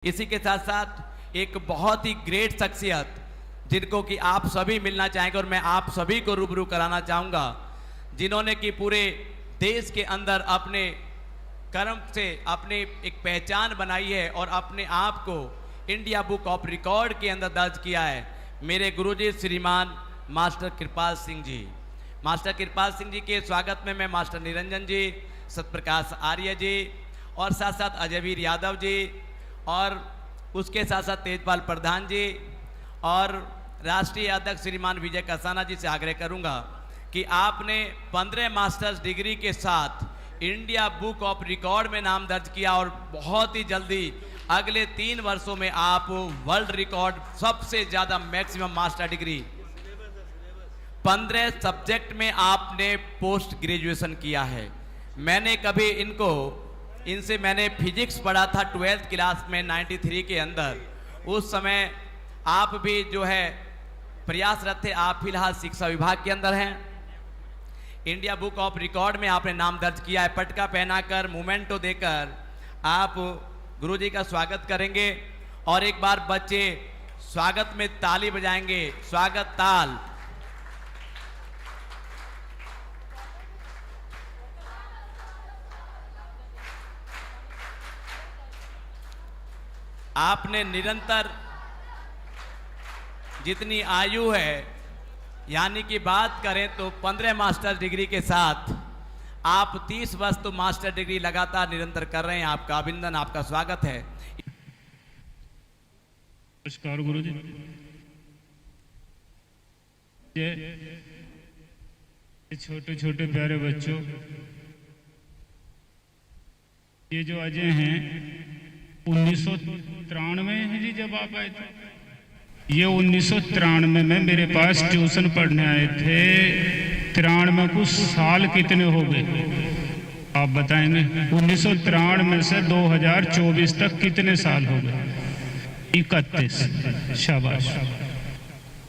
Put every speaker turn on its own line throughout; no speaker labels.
इसी के साथ साथ एक बहुत ही ग्रेट शख्सियत जिनको कि आप सभी मिलना चाहेंगे और मैं आप सभी को रूबरू कराना चाहूँगा, जिन्होंने कि पूरे देश के अंदर अपने कर्म से अपने एक पहचान बनाई है और अपने आप को इंडिया बुक ऑफ रिकॉर्ड के अंदर दर्ज किया है। मेरे गुरुजी श्रीमान मास्टर कृपाल सिंह जी। मास्टर कृपाल सिंह जी के स्वागत में मैं मास्टर निरंजन जी, सतप्रकाश आर्य जी और साथ साथ अजयवीर यादव जी और उसके साथ साथ तेजपाल प्रधान जी और राष्ट्रीय अध्यक्ष श्रीमान विजय कसाना जी से आग्रह करूंगा कि आपने 15 मास्टर्स डिग्री के साथ इंडिया बुक ऑफ रिकॉर्ड में नाम दर्ज किया और बहुत ही जल्दी अगले 3 वर्षों में आप वर्ल्ड रिकॉर्ड सबसे ज़्यादा मैक्सिमम मास्टर डिग्री 15 सब्जेक्ट में आपने पोस्ट ग्रेजुएशन किया है। मैंने कभी इनसे मैंने फिजिक्स पढ़ा था 12th क्लास में 93 के अंदर। उस समय आप भी जो है प्रयासरत थे। आप फिलहाल शिक्षा विभाग के अंदर हैं। इंडिया बुक ऑफ रिकॉर्ड में आपने नाम दर्ज किया है। पटका पहनाकर मोमेंटो देकर आप गुरुजी का स्वागत करेंगे और एक बार बच्चे स्वागत में ताली बजाएंगे। स्वागत ताल। आपने निरंतर जितनी आयु है यानी कि बात करें तो 15 मास्टर डिग्री के साथ आप 30 वर्ष तो मास्टर डिग्री लगातार निरंतर कर रहे हैं। आपका अभिनंदन, आपका स्वागत है।
नमस्कार गुरुजी। ये छोटे छोटे प्यारे बच्चों, ये जो अजय हैं 1993 है जी जब आप आए थे। ये 1993 में मेरे पास ट्यूशन पढ़ने आए थे। 93 कुछ साल कितने हो गए आप बताएंगे? 1993 से 2024 तक कितने साल हो गए? 31। शाबाश।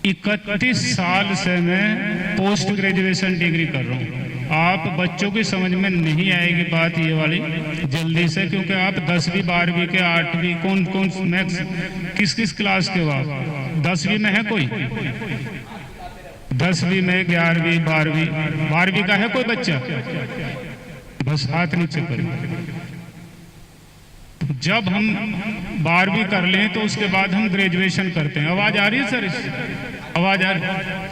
31 साल से मैं पोस्ट ग्रेजुएशन डिग्री कर रहा हूँ। आप बच्चों की समझ में नहीं आएगी बात ये वाली जल्दी से, क्योंकि आप 10वीं 12वीं के 8वीं कौन मैक्स किस क्लास के हो आप? 10वीं में है कोई? 10वीं में 11वीं 12वीं का है कोई बच्चा? बस हाथ नीचे करें। जब हम 12वीं कर लें तो उसके बाद हम ग्रेजुएशन करते हैं। आवाज आ रही है सर? आवाज आ रही है?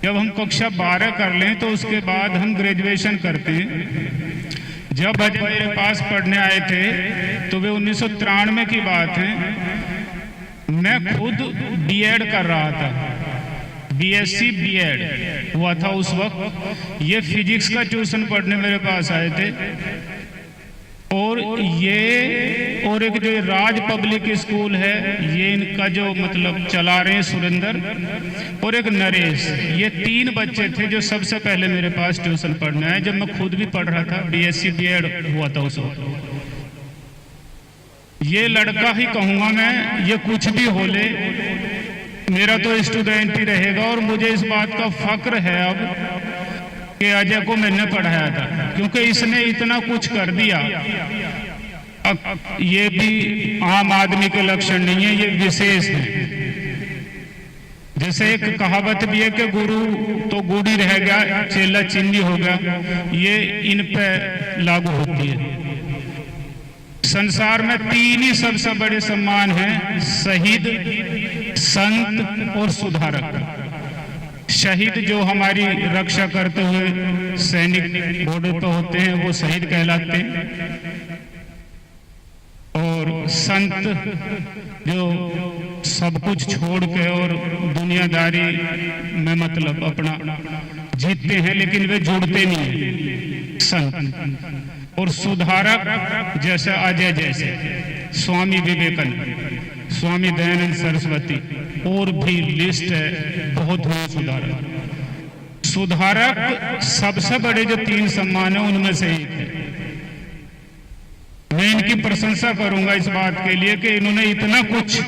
जब हम कक्षा 12 कर लें तो उसके बाद हम ग्रेजुएशन करते हैं। जब अजय मेरे पास पढ़ने आए थे तो वे 1993 की बात है। मैं खुद बीएड कर रहा था, बीएससी बीएड हुआ था उस वक्त। ये फिजिक्स का ट्यूशन पढ़ने मेरे पास आए थे और और एक जो राज पब्लिक स्कूल है ये इनका जो मतलब चला रहे हैं सुरेंद्र और एक नरेश, ये 3 बच्चे थे जो सबसे पहले मेरे पास ट्यूशन पढ़ने आए जब मैं खुद भी पढ़ रहा था। बीएससी बीएड हुआ था उस वक्त। ये लड़का ही कहूंगा मैं, ये कुछ भी हो ले मेरा तो स्टूडेंट ही रहेगा और मुझे इस बात का फक्र है अब कि अजय को मैंने पढ़ाया था, क्योंकि इसने इतना कुछ कर दिया। अब ये भी आम आदमी के लक्षण नहीं है, ये विशेष है। जैसे एक कहावत भी है कि गुरु तो गुड़ी रह गया, चेला चिन्नी हो गया, ये इन पे लागू होती है। संसार में 3 ही सबसे बड़े सम्मान हैं, शहीद, संत और सुधारक। शहीद जो हमारी रक्षा करते हुए सैनिक बॉर्डर पर होते हैं वो शहीद कहलाते हैं, और संत जो सब कुछ छोड़ के और दुनियादारी में मतलब अपना जीतते हैं लेकिन वे जुड़ते नहीं हैं, संत। और सुधारक जैसे अजय, जैसे स्वामी विवेकानंद, स्वामी दयानंद सरस्वती, और भी लिस्ट है बहुत हुए सुधारक। सुधारक सबसे बड़े जो 3 सम्मान है उनमें से एक है। मैं इनकी प्रशंसा करूंगा इस बात के लिए कि इन्होंने इतना कुछ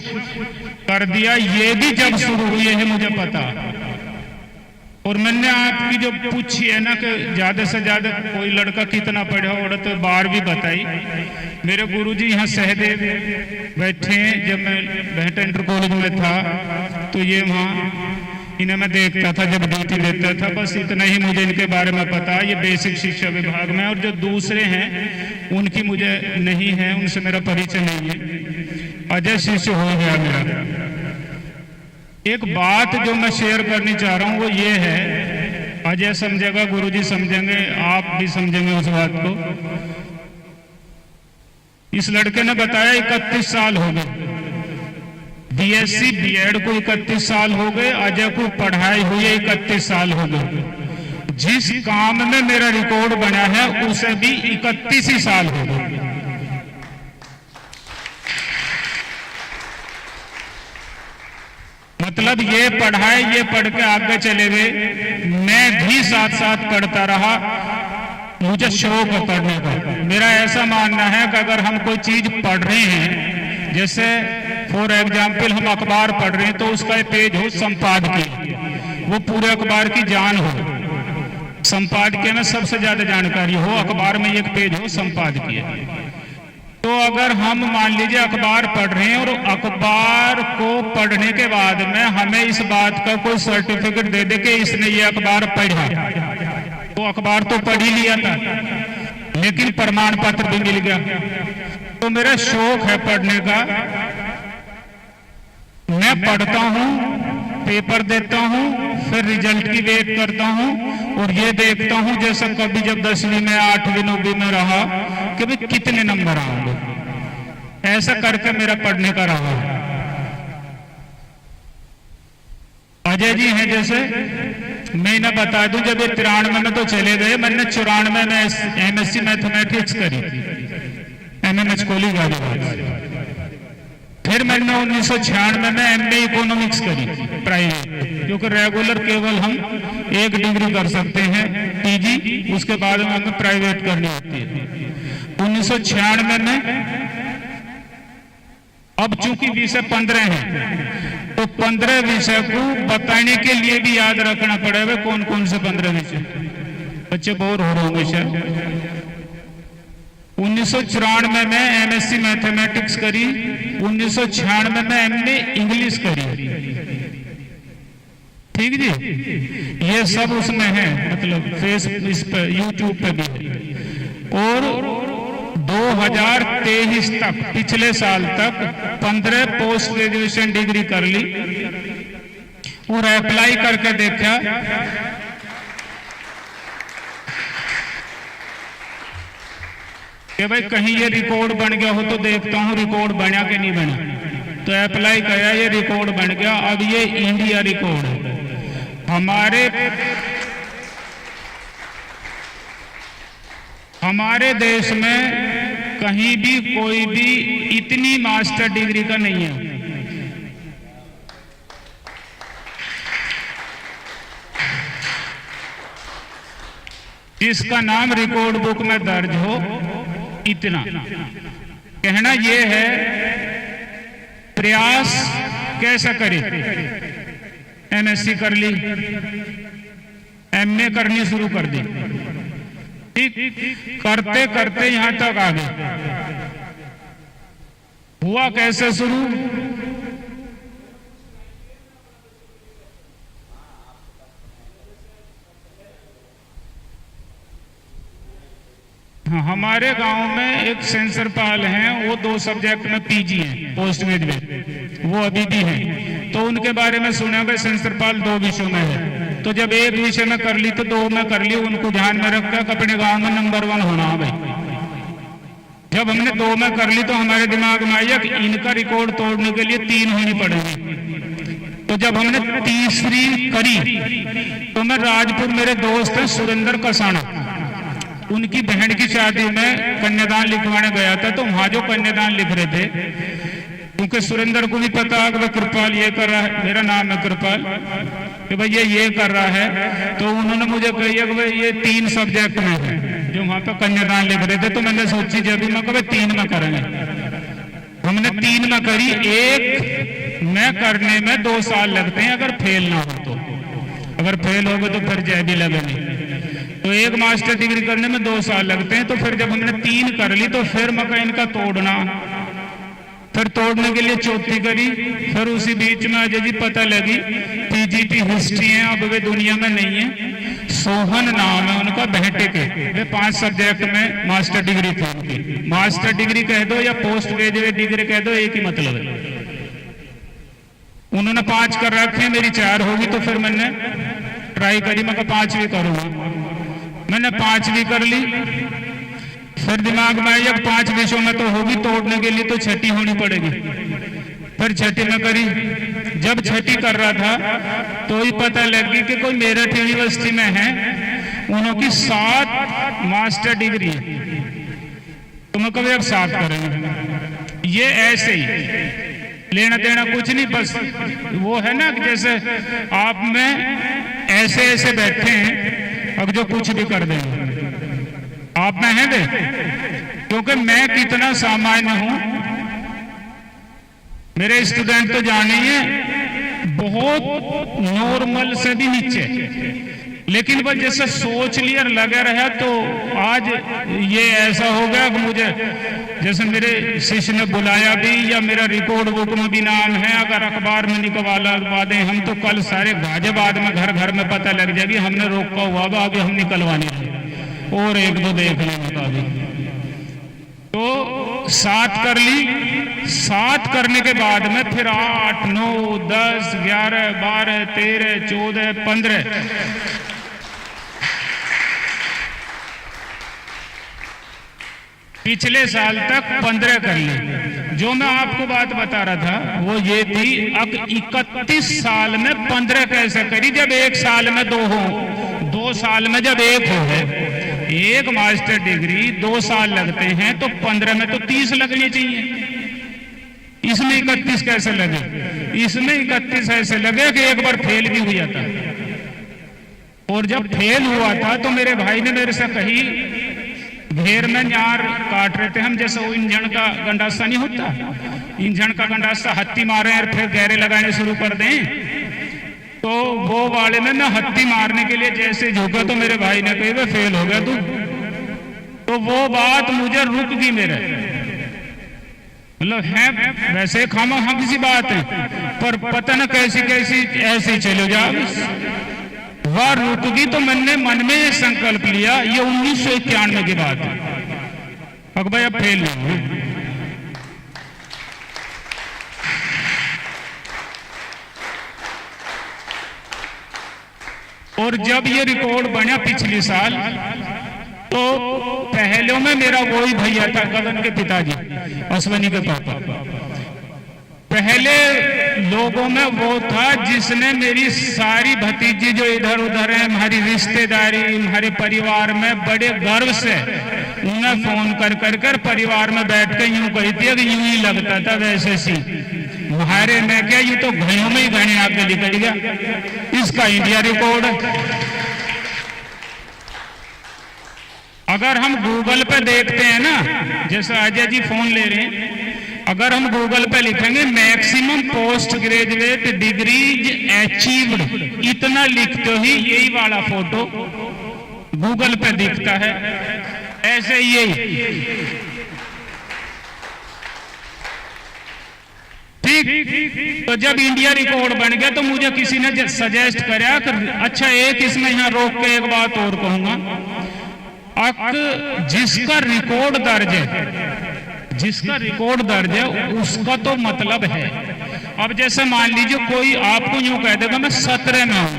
कर दिया। ये भी जब शुरू हुए हैं मुझे पता, और मैंने आपकी जो पूछी है ना कि ज्यादा से ज्यादा कोई लड़का कितना पढ़ा होगा, तो 12वीं बताई। मेरे गुरुजी यहाँ सहदेव बैठे हैं, जब मैं बेहटा इंटर कॉलेज में था तो ये वहाँ इन्हें मैं देखता था जब ड्यूटी लेता था। बस इतना ही मुझे इनके बारे में पता। ये बेसिक शिक्षा विभाग में, और जो दूसरे हैं उनकी मुझे नहीं है, उनसे मेरा परिचय नहीं है। अजय शिष्य हो गया मेरा। एक बात जो मैं शेयर करनी चाह रहा हूं वो ये है, अजय समझेगा, गुरुजी समझेंगे, आप भी समझेंगे उस बात को। इस लड़के ने बताया 31 साल हो गए, बीएससी बीएड को 31 साल हो गए, अजय को पढ़ाई हुई 31 साल हो गए। जिस काम में मेरा रिकॉर्ड बना है उसे भी 31 ही साल हो गए। मतलब ये पढ़ाई, ये पढ़ के आगे चले गए, मैं भी साथ साथ पढ़ता रहा। मुझे शौक है पढ़ने का। मेरा ऐसा मानना है कि अगर हम कोई चीज पढ़ रहे हैं, जैसे फॉर एग्जाम्पल हम अखबार पढ़ रहे हैं, तो उसका एक पेज हो संपादकीय, वो पूरे अखबार की जान हो, संपादकीय में सबसे ज्यादा जानकारी हो, अखबार में एक पेज हो संपादकीय। तो अगर हम मान लीजिए अखबार पढ़ रहे हैं और अखबार को पढ़ने के बाद में हमें इस बात का कोई सर्टिफिकेट दे दे कि इसने ये अखबार पढ़ा, तो अखबार तो पढ़ ही लिया था, लेकिन प्रमाण पत्र भी मिल गया। तो मेरा शौक है पढ़ने का, मैं पढ़ता हूं, पेपर देता हूं, फिर रिजल्ट की वेट करता हूं और ये देखता हूं जैसे कभी जब 10वीं में 8वीं 9वीं में रहा कि भाई कितने नंबर आएंगे। ऐसा करके मेरा पढ़ने का रहा है। अजय जी हैं जैसे, मैं इन्हें बता दूं, जब ये 93 में तो चले गए, मैंने 94 में एमएससी मैथमेटिक्स करी, एमएमएच कॉलेज गाजियाबाद। फिर मैंने 1996 में एमए इकोनॉमिक्स करी प्राइवेट, क्योंकि रेगुलर केवल हम 1 डिग्री कर सकते हैं पीजी, उसके बाद में हमें प्राइवेट करनी होती है। 1996 में अब चूंकि विषय 15 है, तो 15 विषय को बताने के लिए भी याद रखना पड़ेगा कौन कौन से 15 विषय। बच्चे बोर हो रहे होंगे शायद। 1994 में एमएससी मैथमेटिक्स करी, 1996 में एमए इंग्लिश करी। ठीक जी, ये सब उसमें है, मतलब इस पे यूट्यूब पे भी है। और 2023 तक, पिछले साल तक 15 पोस्ट ग्रेजुएशन डिग्री कर ली और अप्लाई करके देखा कि भाई कहीं ये रिकॉर्ड बन गया हो, तो देखता हूं रिकॉर्ड बना कि नहीं बना। तो अप्लाई किया, ये रिकॉर्ड बन गया। अब ये इंडिया रिकॉर्ड है। हमारे देश में कहीं भी कोई भी इतनी मास्टर डिग्री का नहीं है। जिसका नाम रिकॉर्ड बुक में दर्ज हो, इतना। कहना यह है, प्रयास कैसा करें। एमएससी कर ली, एमए करनी शुरू कर दी, ठीक, करते करते यहां तक आ गए। हुआ कैसे शुरू? हमारे गांव में एक सेंसर पाल हैं, वो 2 सब्जेक्ट में पीजी हैं, पोस्ट ग्रेजुएट, वो अभी भी हैं। तो उनके बारे में सुना कि सेंसर पाल 2 विषयों में है। तो जब एक विषय में कर ली तो 2 में कर ली। उनको ध्यान में रखकर अपने गांव में नंबर 1 होना है भाई। जब हमने 2 में कर ली तो हमारे दिमाग में आया कि इनका रिकॉर्ड तोड़ने के लिए 3 होनी पड़ेगी। तो जब हमने तीसरी करी तो मैं राजपुर, मेरे दोस्त है सुरेंद्र कसाना, उनकी बहन की शादी में कन्यादान लिखवाने गया था। तो वहां जो कन्यादान लिख रहे थे, क्योंकि सुरेंद्र को भी पता है कि कृपाल ये कर रहा है, मेरा नाम है कृपाल, कि भाई ये कर रहा है। तो उन्होंने मुझे कहा कि भाई ये 3 सब्जेक्ट में है जो वहां पर कन्यादान लिख रहे थे। तो मैंने सोची जब भी मैं कहा 3 में करेंगे। हमने 3 में करी। 1 में करने में 2 साल लगते हैं अगर फेल ना हो तो। अगर फेल हो गए तो फिर जय भी लगेगी। तो एक मास्टर डिग्री करने में 2 साल लगते हैं, तो फिर जब हमने 3 कर ली तो फिर मका इनका तोड़ना, फिर तोड़ने के लिए चौथी करी। फिर उसी बीच में अजय जी पता लगी पीजीटी हिस्ट्री है, अब वे दुनिया में नहीं है। सोहन नाम है उनका, बहटे के, वे 5 सब्जेक्ट में मास्टर डिग्री थी उनकी। मास्टर डिग्री कह दो या पोस्ट ग्रेजुएट डिग्री कह दो, एक ही मतलब है। उन्होंने 5 कर रखे, मेरी 4 होगी, तो फिर मैंने ट्राई करी, मैं 5वीं करूंगा। मैंने 5वीं कर ली। फिर दिमाग में आया 5 विषयों में तो होगी, तोड़ने के लिए तो 6ठी होनी पड़ेगी। फिर 6ठी में करी। जब 6ठी कर रहा था तो ही पता लगी कि कोई मेरठ यूनिवर्सिटी में है, उनकी 7 मास्टर डिग्री है। तो मैं कभी अब 7 करेंगे। ये ऐसे ही लेना देना कुछ नहीं, बस वो है ना कि जैसे आप में ऐसे ऐसे बैठे हैं, अब जो कुछ भी कर देंगे आप में है वे, क्योंकि मैं कितना सामान्य हूं। मेरे स्टूडेंट तो जाने ही है, बहुत नॉर्मल से भी नीचे, लेकिन बस जैसे सोच लिया लगे रहा, तो आज ये ऐसा हो गया कि मुझे जैसे मेरे शिष्य ने बुलाया भी, या मेरा रिकॉर्ड बुक में भी नाम है, अगर अखबार में निकलवा दें हम तो कल सारे गाजियाबाद में घर घर में पता लग जाएगी हमने रोका हुआ था, अभी हम निकलवाने और 1-2 देख लेंगे अभी। तो 7 कर ली। 7 करने के बाद में फिर 8, 9, 10, 11, 12, 13, 14, 15 पिछले साल तक 15 कर ली। जो मैं आपको बात बता रहा था वो ये थी, अब 31 साल में 15 कैसे करी, जब 1 साल में 2 हो, 2 साल में जब 1 हो है। एक मास्टर डिग्री 2 साल लगते हैं, तो 15 में तो 30 लगनी चाहिए। इसमें 31 कैसे लगे? इसमें 31 ऐसे लगे कि एक बार फेल भी हुआ था। और जब फेल हुआ था तो मेरे भाई ने मेरे से कही, घेर में न्यार काट रहे थे हम, जैसे वो इंजन का गंडासा नहीं होता, इंजन का गंडासा हत्ती मारे और फिर गहरे लगाने शुरू कर दें, तो वो वाले में मैं हत्ती मारने के लिए जैसे झुका तो मेरे भाई ने कही वे फेल हो गया तू। तो वो बात मुझे रुक गई मेरे, मतलब है वैसे खामा हाँ किसी बात है, पर पता न कैसी कैसी ऐसी चलो जा वह रुक गई। तो मैंने मन में ये संकल्प लिया, ये 1991 की बात है, अब भाई अब फेल नहीं हुई। और जब ये रिकॉर्ड बना पिछले साल, तो पहले में मेरा वही भैया था, गगन के पिताजी, अश्वनी के पापा। पहले लोगों में वो था जिसने मेरी सारी भतीजी जो इधर उधर है, हमारी रिश्तेदारी, हमारे परिवार में बड़े गर्व से उन्हें फोन कर परिवार में बैठ के यूं कहती है कि यूं ही लगता था वैसे सी हमारे में क्या, ये तो घड़ियों में ही घड़े आगे निकल गया। इसका इंडिया रिकॉर्ड। अगर हम गूगल पे देखते हैं ना, जैसे अजय जी फोन ले रहे हैं, अगर हम गूगल पे लिखेंगे maximum post graduate degrees achieved, इतना लिखते ही यही वाला फोटो गूगल पे दिखता है। ऐसे यही ठीक। तो जब इंडिया रिकॉर्ड बन गया तो मुझे किसी ने सजेस्ट कराया कि अच्छा एक इसमें यहाँ रोक के एक बात और कहूंगा, जिसका रिकॉर्ड दर्ज है, जिसका रिकॉर्ड दर्ज है उसका तो मतलब है। अब जैसे मान लीजिए कोई आपको यूं कह देगा मैं 17 में हूं,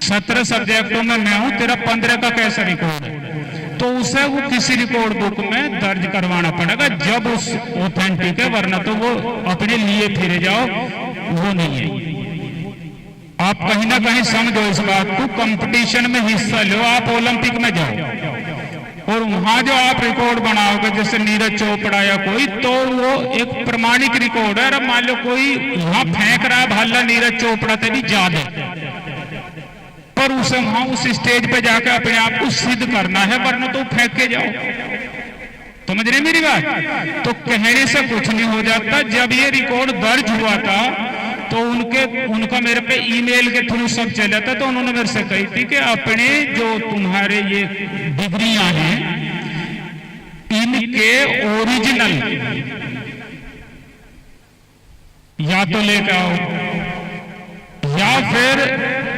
17 सब्जेक्टों में मैं हूं, तेरा 15 का कैसा रिकॉर्ड है, तो उसे वो किसी रिकॉर्ड बुक में दर्ज करवाना पड़ेगा जब उस ऑथेंटिक है, वरना तो वो अपने लिए फिरे जाओ, वो नहीं है। आप कहीं ना कहीं समझो इस बात को, कंपटीशन में हिस्सा लो, आप ओलंपिक में जाओ और वहां जो आप रिकॉर्ड बनाओगे जैसे नीरज चोपड़ा या कोई, तो वो एक प्रमाणिक रिकॉर्ड है। अब मान लो कोई वहां फेंक रहा है भाला नीरज चोपड़ा से भी ज्यादा, पर उसे वहां उस स्टेज पे जाकर अपने आप को सिद्ध करना है, वरना तो फेंक के जाओ। समझ रहे मेरी बात? तो कहने से कुछ नहीं हो जाता। जब ये रिकॉर्ड दर्ज हुआ था तो उनका मेरे पे ईमेल के थ्रू सब चला था, तो उन्होंने मेरे से कही थी कि अपने जो तुम्हारे ये डिग्रियां हैं इनके ओरिजिनल या तो लेकर आओ या फिर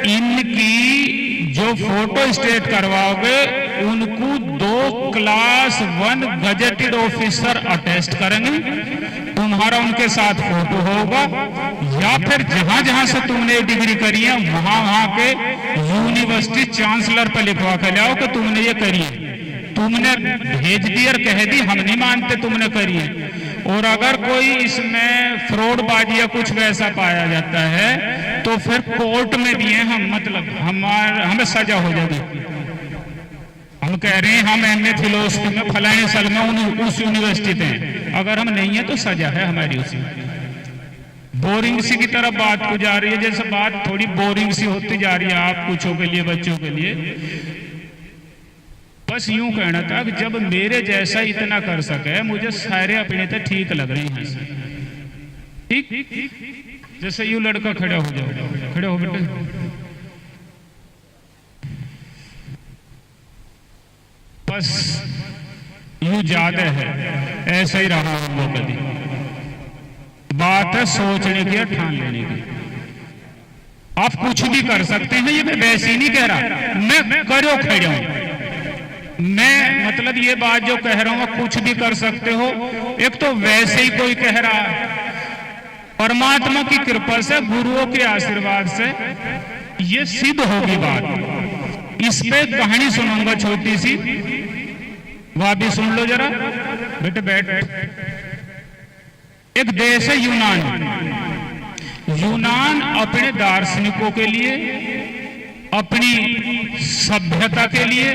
इनकी जो फोटो स्टेट करवाओगे उनको 2 क्लास 1 गजेटेड ऑफिसर अटेस्ट करेंगे, तुम्हारा उनके साथ फोटो होगा, या फिर जहां जहां से तुमने डिग्री करी है वहां के यूनिवर्सिटी चांसलर पर लिखवा कर लाओ कि तुमने ये करी है। तुमने भेज दी और कह दी हम नहीं मानते तुमने करी है। और अगर कोई इसमें फ्रॉडबाजी या कुछ वैसा पाया जाता है तो फिर कोर्ट में दिए हम, मतलब हमें सजा हो जाएगी। हम कह रहे हैं हम एमए फिलोसफी में फलाने साल में उस यूनिवर्सिटी में, अगर हम नहीं है तो सजा है हमारी उसमें। बोरिंग सी की तरफ बात को जा रही है, जैसे बात थोड़ी बोरिंग सी होती जा रही है आप कुछों के लिए, बच्चों के लिए। बस यूं कहना था कि जब मेरे जैसा इतना कर सके, मुझे सारे अपने तो ठीक लग रहे हैं। ठीक, जैसे यूं लड़का खड़ा हो जाओ, खड़े हो बेटे। बस यूं ज्यादा है, ऐसा ही रहा हम लोग कभी। बात है सोचने की और ठान लेने की। आप कुछ भी कर सकते हैं, ये मैं वैसे ही नहीं कह रहा, मैं करो खड़े हूं। मैं मतलब ये बात जो कह रहा हूं कुछ भी कर सकते हो, एक तो वैसे ही कोई कह रहा है, परमात्मा की कृपा से गुरुओं के आशीर्वाद से ये सिद्ध होगी बात। इस पे कहानी सुनाऊंगा छोटी सी, वह भी सुन लो जरा बेटे, बैठ। एक देश है यूनान। यूनान अपने दार्शनिकों के लिए, अपनी सभ्यता के लिए,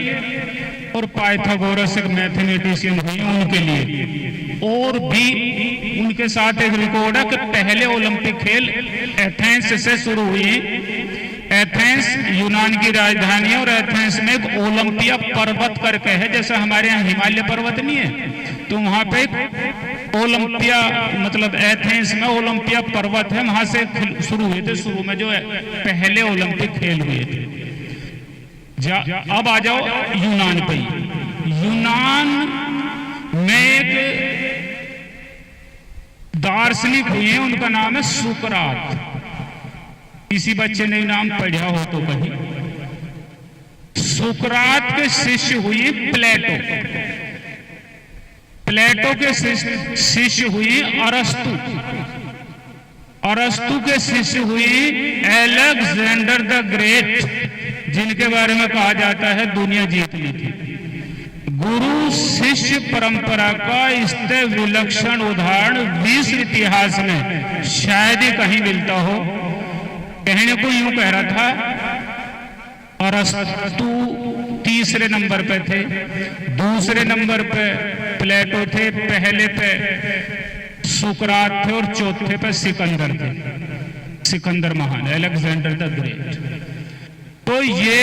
और पाइथागोरस एक मैथमेटिशियन हुए उनके लिए, और भी उनके साथ एक रिकॉर्ड है कि पहले ओलंपिक खेल एथेंस से शुरू हुई। एथेंस यूनान की राजधानी है और एथेंस में एक ओलंपिया पर्वत करके है, जैसे हमारे यहाँ हिमालय पर्वत नहीं है, तो वहां पे ओलंपिया मतलब एथेंस में ओलंपिया पर्वत है, वहां से शुरू हुए थे। शुरू में जो पहले ओलंपिक खेल हुए थे। अब आ जाओ यूनान पे। यूनान में एक दार्शनिक हुए हैं, उनका नाम है सुकरात। किसी बच्चे ने नाम पढ़ा हो तो कहीं। सुकरात के शिष्य हुए प्लेटो। प्लेटो के शिष्य हुए अरस्तु। अरस्तु के शिष्य हुए अलेक्जेंडर द ग्रेट, जिनके बारे में कहा जाता है दुनिया जीत ली थी। गुरु शिष्य परंपरा का इससे विलक्षण उदाहरण विश्व इतिहास में शायद ही कहीं मिलता हो। कहने को यूं कह रहा था, अरस्तु तीसरे नंबर पे थे, दूसरे नंबर पे प्लेटो थे, पहले पे सुकरात थे और चौथे पे सिकंदर थे। सिकंदर महान, अलेक्जेंडर द ग्रेट। तो ये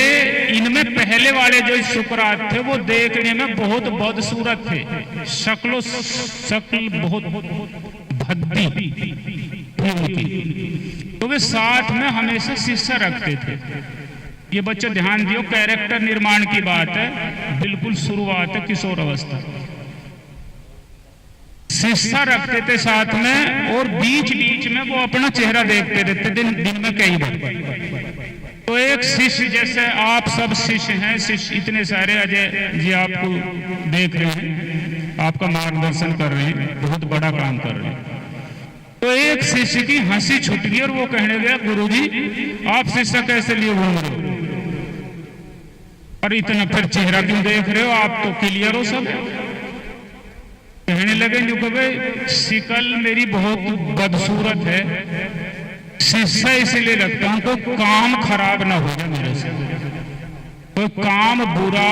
इनमें पहले वाले जो सुकरात थे वो देखने में बहुत बदसूरत थे, शक्ल बहुत भद्दी थी उनकी। तो वे साथ में हमेशा शिष्य रखते थे। ये बच्चे ध्यान दियो, कैरेक्टर निर्माण की बात है, बिल्कुल शुरुआत है किशोर अवस्था। शिष्य रखते थे साथ में, और बीच बीच में वो अपना चेहरा देखते रहते दिन में कई बार। तो एक शिष्य, जैसे आप सब शिष्य हैं, शिष्य इतने सारे, अजय जी आपको देख रहे हैं, आपका मार्गदर्शन कर रहे हैं, बहुत बड़ा काम कर रहे हैं। तो एक शिष्य की हंसी छूट गई और वो कहने लगा, गुरुजी आप शिष्य कैसे लिए घूम रहे हो, और इतना फिर चेहरा क्यों देख रहे हो, आप तो क्लियर हो सब। कहने लगे जो कहे शिकल मेरी बहुत बदसूरत है, शिष्य इसलिए रखता हूं तो काम खराब ना हो जाए मेरे से, कोई काम बुरा,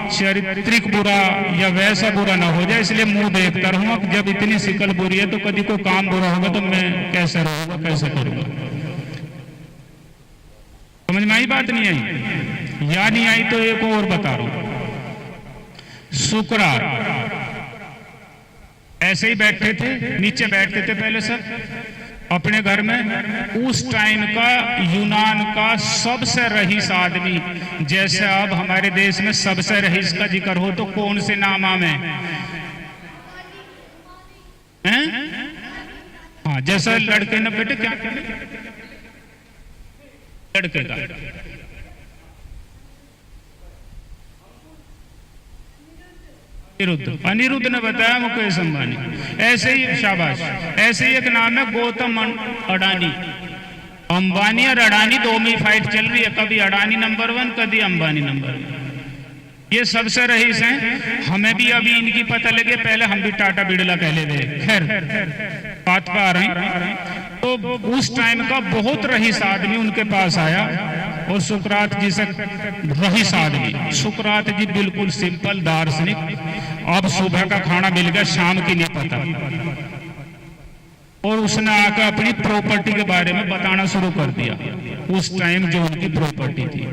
चारित्रिक बुरा या वैसा बुरा ना हो जाए, इसलिए मुंह देखता रहूंगा। जब इतनी शिकल बुरी है तो कभी कोई काम बुरा होगा तो मैं कैसे रहूंगा, कैसे करूंगा। समझ में आई बात? नहीं आई? या नहीं आई तो एक और बता रहा हूं। सुकरात ऐसे ही बैठे थे, नीचे बैठते थे पहले सब, अपने घर में उस टाइम का यूनान का सबसे रईस आदमी, जैसे अब हमारे देश में सबसे रईस का जिक्र हो तो कौन से नाम आवे हैं? हाँ, जैसा लड़के ने बेटे क्या लड़के का अनिरुद्ध ने बताया मुकेश अंबानी। ऐसे ही शाबाश, ऐसे ही एक नाम है गौतम अडानी। अंबानी और अडानी दो में फाइट चल रही है, कभी अडानी नंबर 1 कभी अंबानी नंबर 1। ये सबसे रईस हैं। हमें भी अभी इनकी पता लगे, पहले हम भी टाटा बिड़ला कह लेते। खैर बात पर आ रहे हैं। तो उस टाइम का बहुत रईस आदमी उनके पास आया और सुकरात जी से रईस आदमी, सुकरात जी बिल्कुल सिंपल दार्शनिक, अब सुबह का खाना मिल गया, शाम की नहीं पता, और उसने आकर अपनी प्रॉपर्टी के बारे में बताना शुरू कर दिया। उस टाइम जो उनकी प्रॉपर्टी थी,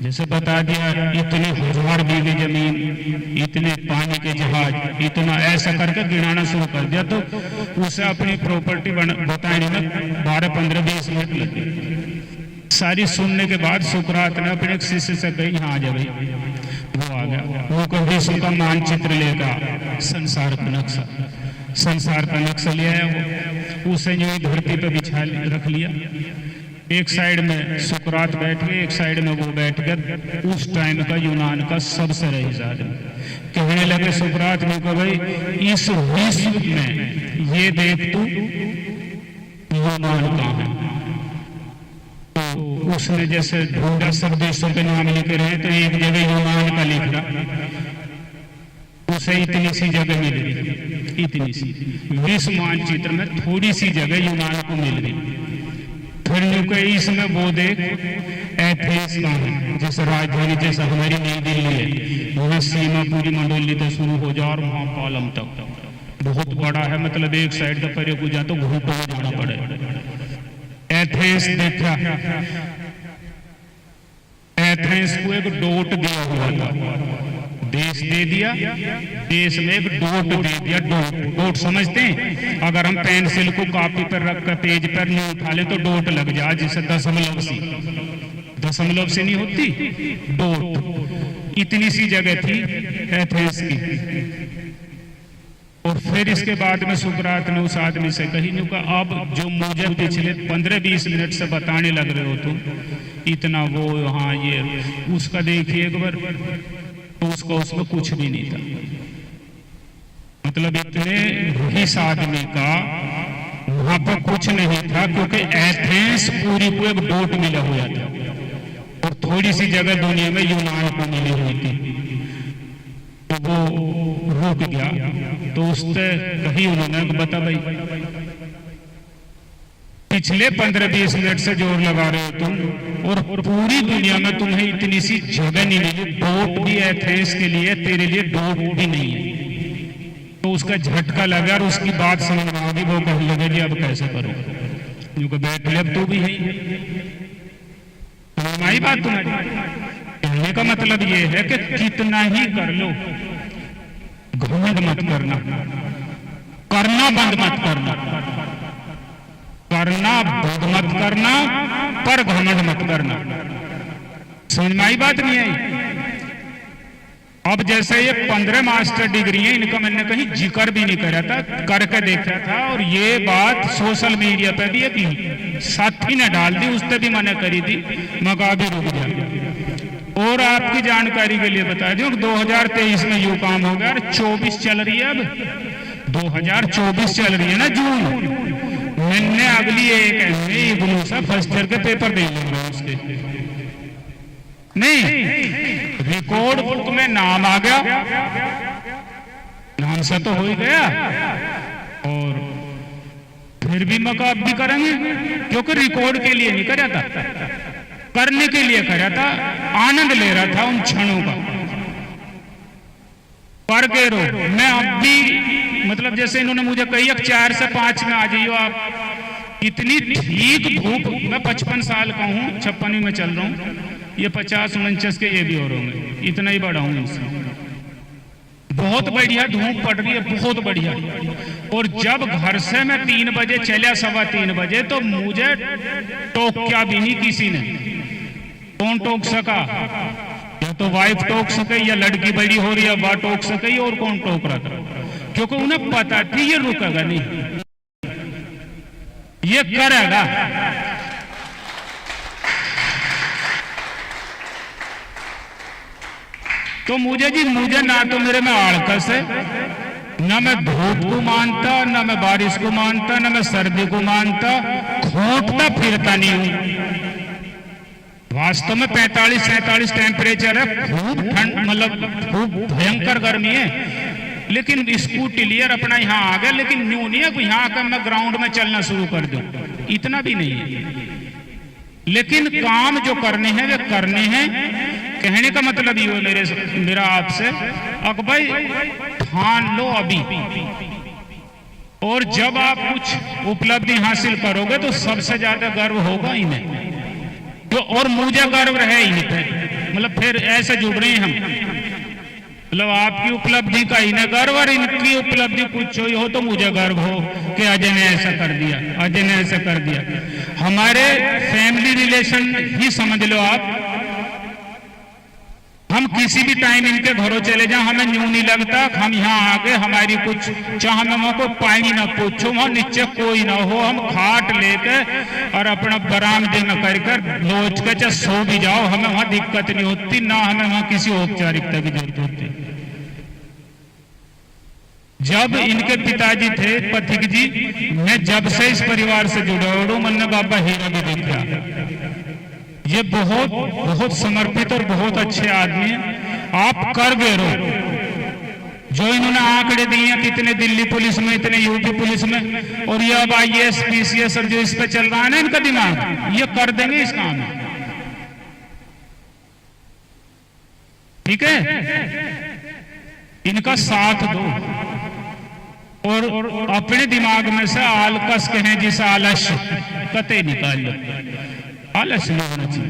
जैसे बता दिया इतने 1000 बीघे जमीन, इतने पानी के जहाज, इतना, ऐसा करके गिनाना शुरू कर दिया। तो उसे अपनी प्रॉपर्टी बताने में 12-15-20 मिनट लगे। सारी सुनने के बाद सुकरात ने अपने एक शिष्य से कही, हाँ जा भाई। वो आ गया, वो कभी उसका मानचित्र लेगा, संसार का नक्शा, संसार का नक्शा लिया है वो, उसे यूं धरती पे बिछा रख लिया। एक साइड में सुकरात बैठ गए, एक साइड में वो बैठ कर उस टाइम का यूनान का सबसे रईस आदमी कहने लगे सुकरात ने कहा, भाई इस विश्व में ये देख तू यूनान कहाँ है। तो उसने जैसे ढूंढा, सब देशों के नाम लिखे रहे, तो एक जगह यूनान का लिख रहा, उसे इतनी सी जगह मिल रही, इतनी सी विश्व मानचित्र में थोड़ी सी जगह यूनान को मिल रही। फिर इसमें वो देख एथेंस का है, जैसे राजधानी, जैसे हमारी नई दिल्ली है, वहाँ सीमा पूरी मंडोली तक शुरू हो जाए और वहाँ पालम तक बहुत बड़ा है, मतलब एक साइड तक परे पूजा तो घूटों में जाना पड़े। एथेंस देखा, एथेंस को एक डोट दिया हुआ था, देश दे दिया, देश में एक डोट दे दिया। डोट समझते हैं? अगर हम पेंसिल को कॉपी पर रख कर पेज पर नहीं उठा ले तो डोट लग जाए, जिसे दशमलव से नहीं होती डोट। इतनी सी जगह थी एथेंस की। और फिर इसके बाद में सुकरात ने उस आदमी से कही, अब जो मुझे पिछले 15-20 मिनट से बताने लग रहे हो तुम, इतना वो, हाँ ये, उसका देखिए एक बार, तो उसको उसमें कुछ भी नहीं था। मतलब इतने रईस आदमी का वहां पर कुछ नहीं था, क्योंकि एथेंस पूरी को एक डोट मिला हुआ था और थोड़ी सी जगह दुनिया में यूनान को मिली हुई थी। तो वो रुक गया, तो उससे कही उन्होंने, बता भाई पिछले 15-20 मिनट से जोर लगा रहे हो तुम, और पूरी दुनिया में तुम्हें इतनी सी जगह नहीं मिली, डोट भी एथेंस के लिए, तेरे लिए डोट भी नहीं है। तो उसका झटका लगा और उसकी बात समझ में आ गई। वो कहने लगे जी अब कैसे करो, क्योंकि बैठ ले, अब तू भी है। हमारी बात तुम्हारी कहने का मतलब ये है कि कितना ही कर लो, घमंड मत करना, करना बंद मत करना, करना बंद मत करना, पर घमंड मत करना। समझ में आई बात नहीं आई? अब जैसे ये 15 मास्टर डिग्री है, इनका मैंने कहीं जिक्र भी नहीं करा था, करके देखा था, और ये बात सोशल मीडिया पे भी एक साथी ने डाल दी, उस पर भी मैंने करी थी, मगा भी रुक गया। और आपकी जानकारी के लिए बता दूं 2023 में यू काम हो गया, 24 चल रही है, अब 2024 चल रही है ना जून, मैंने अगली एक इग्नू से फर्स्ट ईयर के पेपर दे लूंगा उसके, नहीं रिकॉर्ड बुक में नाम आ गया, नाम से तो हो ही गया। और फिर भी मका अब भी करेंगे, क्योंकि रिकॉर्ड के लिए नहीं करा था, करने के लिए करा था, आनंद ले रहा था उन क्षणों का। कर के रो, मैं अब भी, मतलब जैसे इन्होंने मुझे कही 4 से 5 में आ जाइयो आप, इतनी ठीक धूप, मैं 55 साल का हूँ, 56 में चल रहा हूँ, ये 50-49 के ये भी और होंगे, इतना ही बड़ा हूँ इससे, बहुत बढ़िया धूप पड़ रही है, बहुत बढ़िया। और जब घर से मैं 3 बजे चला, 3:15 बजे, तो मुझे टोका भी नहीं किसी ने। कौन टोक सका? या तो वाइफ टोक सके, या लड़की बड़ी हो रही है वह टोक सके, और कौन टोक रहा था? क्योंकि उन्हें पता थी ये रुकेगा नहीं, ये करेगा। तो मुझे ना तो मेरे में आड़कस है, ना मैं धूप को मानता, ना मैं बारिश को मानता, ना मैं सर्दी को मानता, खोटता फिरता नहीं हूं। वास्तव में 45-47 टेम्परेचर है, खूब ठंड, मतलब खूब भयंकर गर्मी है, लेकिन स्कूटी लियर अपना यहाँ आ गया। लेकिन न्यू नहीं है कि यहाँ आकर मैं ग्राउंड में चलना शुरू कर दूं, इतना भी नहीं है। लेकिन काम जो करने हैं वे करने हैं। कहने का मतलब ये है मेरा आपसे, अब भाई ठान लो अभी, और जब आप कुछ उपलब्धि हासिल करोगे तो सबसे ज्यादा गर्व होगा इन्हें, तो और मुझे गर्व रहे इन पे। मतलब फिर ऐसे जुड़ रहे हैं हम, मतलब आपकी उपलब्धि का इन्हें गर्व, और इनकी उपलब्धि कुछ हो तो मुझे गर्व हो कि अजय ने ऐसा कर दिया, अजय ने ऐसा कर दिया। हमारे फैमिली रिलेशन ही समझ लो आप, हम किसी भी टाइम इनके घरों चले जाएं, हमें न्यू नहीं लगता। हम यहाँ आके हमारी कुछ चाह में को पानी ना पूछो, वहां नीचे कोई ना हो, हम खाट लेके और अपना बरामदे में कर लोच के चाहे सो भी जाओ, हमें वहां दिक्कत नहीं होती, ना हमें वहां किसी औपचारिकता की जरूरत होती। जब इनके पिताजी थे पथिक जी, मैं जब से इस परिवार से जुड़ा हूं, मैंने बाबा हीरा भी देखा। ये बहुत बहुत समर्पित और बहुत अच्छे आदमी हैं। आप कर गए रहो जो इन्होंने आंकड़े दिए हैं, कितने दिल्ली पुलिस में, इतने यूपी पुलिस में, और ये अब IAS PCS और जो इस पे चल रहा है ना इनका दिमाग, ये कर देंगे इस काम में। ठीक है, इनका साथ दो, और अपने दिमाग में से आलकस कहें जिस आलस्य कते निकाल लो, आलस्य नहीं होना चाहिए।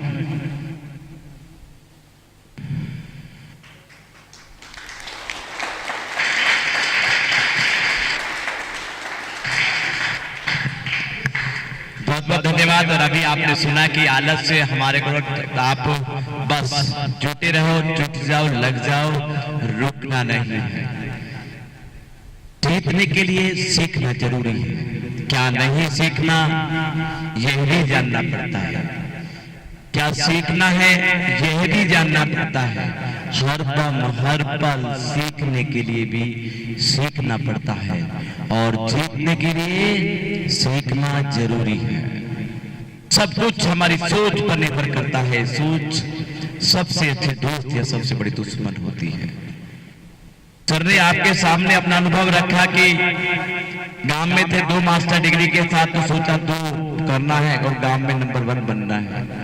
बहुत बहुत धन्यवाद। और अभी आपने सुना कि आलस से हमारे को आप बस जुटे रहो, जुट जाओ, लग जाओ, रुकना नहीं है। जीतने के लिए सीखना जरूरी है, क्या नहीं सीखना यह भी जानना पड़ता है। क्या सीखना है यह भी जानना पड़ता है। हर दम हर पल सीखने के लिए भी सीखना पड़ता है, और जीतने के लिए सीखना जरूरी है। सब कुछ हमारी सोच पर निर्भर करता है। सोच सबसे अच्छे दोस्त या सबसे बड़ी दुश्मन होती है। सर ने आपके सामने अपना अनुभव रखा कि गांव में थे 2 मास्टर डिग्री के साथ, तो सोचा 2 करना है और गांव में नंबर 1 बनना है।